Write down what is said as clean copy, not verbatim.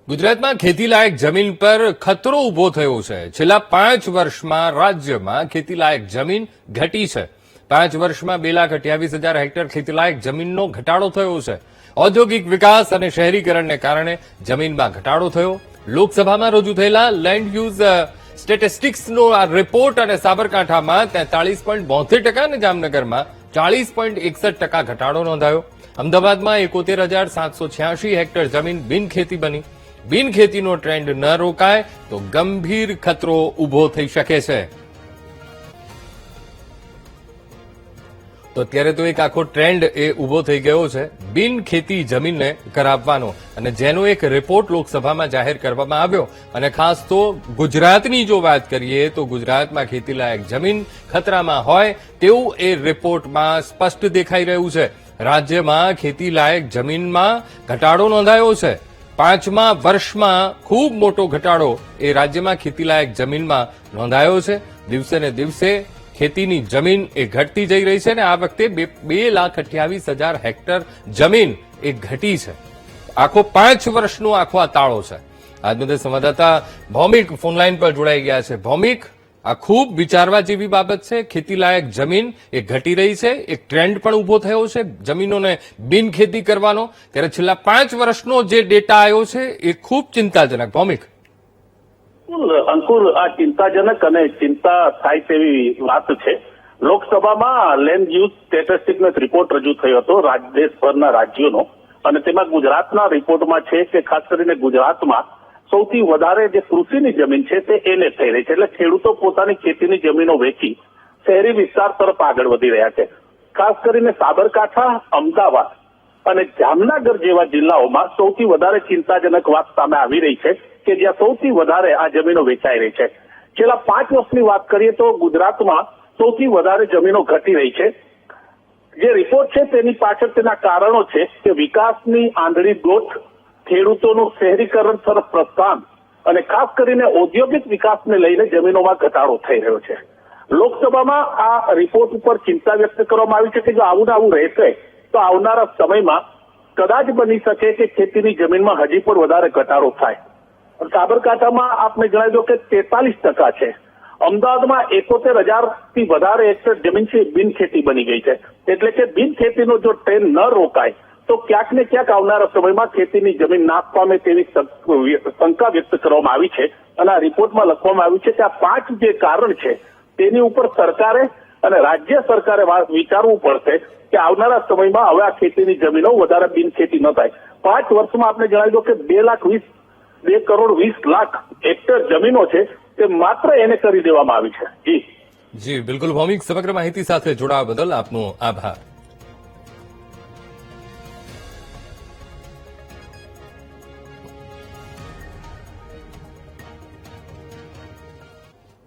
ગુજરાતમાં ખેતીલાયક જમીન પર ખતરો ઉભો થયો છે। છેલ્લા 5 વર્ષમાં રાજ્યમાં ખેતીલાયક જમીન ઘટી છે। 5 વર્ષમાં 2,28,000 હેક્ટર ખેતીલાયક જમીનનો ઘટાડો થયો છે। ઔદ્યોગિક વિકાસ અને શહેરીકરણને કારણે જમીનમાં ઘટાડો થયો। લોકસભામાં રજૂ થયેલા લેન્ડ યુઝ સ્ટેટિસ્ટિક્સનો આ રિપોર્ટ અને સાબરકાંઠામાં 43.72% અને જામનગરમાં 40.61% ઘટાડો નોંધાયો। અમદાવાદમાં 71,786 હેક્ટર જમીન બિનખેતી બની। બિનખેતીનો ટ્રેન્ડ ન રોકાય તો ગંભીર ખતરો ઉભો થઈ શકે છે। તો અત્યારે તો એક આખો ટ્રેન્ડ એ ઉભો થઈ ગયો છે બિનખેતી જમીનને કરાવવાનો, અને જેનો એક રિપોર્ટ લોકસભામાં જાહેર કરવામાં આવ્યો। અને ખાસ તો ગુજરાતની જો વાત કરીએ તો ગુજરાતમાં ખેતીલાયક જમીન ખતરામાં હોય તેવું એ રિપોર્ટમાં સ્પષ્ટ દેખાઈ રહ્યું છે। રાજ્યમાં ખેતીલાયક જમીનમાં ઘટાડો નોંધાયો છે। 5મા વર્ષમાં ખૂબ મોટો ઘટાડો એ રાજ્યમાં ખેતીલાયક જમીનમાં નોંધાયો છે। દિવસે ને દિવસે ખેતીની જમીન એ ઘટતી જઈ રહી છે અને આ વખતે 2,28,000 હેક્ટર જમીન એ ઘટી છે। આખો 5 વર્ષનો આખો આ તાળો છે। આજ મુદ્દે સંવાદદાતા ભૌમિક ફોનલાઈન પર જોડાઈ ગયા છે। ભૌમિક, આ ખૂબ વિચારવા જેવી બાબત છે। ખેતીલાયક જમીન એ ઘટી રહી છે, એક ટ્રેન્ડ પણ ઉભો થયો છે જમીનોને બિનખેતી કરવાનો, ત્યારે છેલ્લા 5 વર્ષનો જે ડેટા આવ્યો છે એ ખૂબ ચિંતાજનક। ભૌમિક, અંકુર, આ ચિંતાજનક અને ચિંતા થાય તેવી વાત છે। લોકસભામાં લેન્ડ યુઝ સ્ટેટિસ્ટિક્સનો એક રિપોર્ટ રજૂ થયો હતો દેશભરના રાજ્યોનો, અને તેમાં ગુજરાતના રિપોર્ટમાં છે કે ખાસ કરીને ગુજરાતમાં સૌથી વધારે જે કૃષિની જમીન છે તે એને થઈ રહી છે। એટલે ખેડૂતો પોતાની ખેતીની જમીનો વેચી શહેરી વિસ્તાર તરફ આગળ વધી રહ્યા છે। ખાસ કરીને સાબરકાંઠા, અમદાવાદ અને જામનગર જેવા જિલ્લાઓમાં સૌથી વધારે ચિંતાજનક વાત સામે આવી રહી છે કે જ્યાં સૌથી વધારે આ જમીનો વેચાઈ રહી છે। છેલ્લા 5 વર્ષની વાત કરીએ તો ગુજરાતમાં સૌથી વધારે જમીનો ઘટી રહી છે। જે રિપોર્ટ છે તેની પાછળ તેના કારણો છે કે વિકાસની આંધળી દોટ, ખેડૂતોનું શહેરીકરણ તરફ પ્રસ્થાન અને ખાસ કરીને ઔદ્યોગિક વિકાસને લઈને જમીનોમાં ઘટાડો થઈ રહ્યો છે। લોકસભામાં આ રિપોર્ટ ઉપર ચિંતા વ્યક્ત કરવામાં આવી છે કે જો આવું ને આવું રહેશે તો આવનારા સમયમાં કદાચ બની શકે કે ખેતીની જમીનમાં હજી પણ વધારે ઘટાડો થાય। સાબરકાંઠામાં આપને જણાવી દો કે 43% છે। અમદાવાદમાં 71,000થી વધારે હેક્ટર જમીન છે બિનખેતી બની ગઈ છે। એટલે કે બિનખેતીનો જો ટ્રેન્ડ ન રોકાય તો ક્યાંક ને ક્યાંક આવનારા સમયમાં ખેતીની જમીન નાશ પામે તેવી શંકા વ્યક્ત કરવામાં આવી છે। અને આ રિપોર્ટમાં લખવામાં આવ્યું છે કે આ 5 જે કારણ છે તેની ઉપર સરકારે અને રાજ્ય સરકારે વિચારવું પડશે કે આવનારા સમયમાં હવે આ ખેતીની જમીનો વધારે બિનખેતી ન થાય। 5 વર્ષમાં આપણે જણાવી દો કે 2,20,00,000 હેક્ટર જમીનો છે તે માત્ર એને કરી દેવામાં આવી છે। જી બિલકુલ ભૌમિક, સમગ્ર માહિતી સાથે જોડાવા બદલ આપનો આભાર।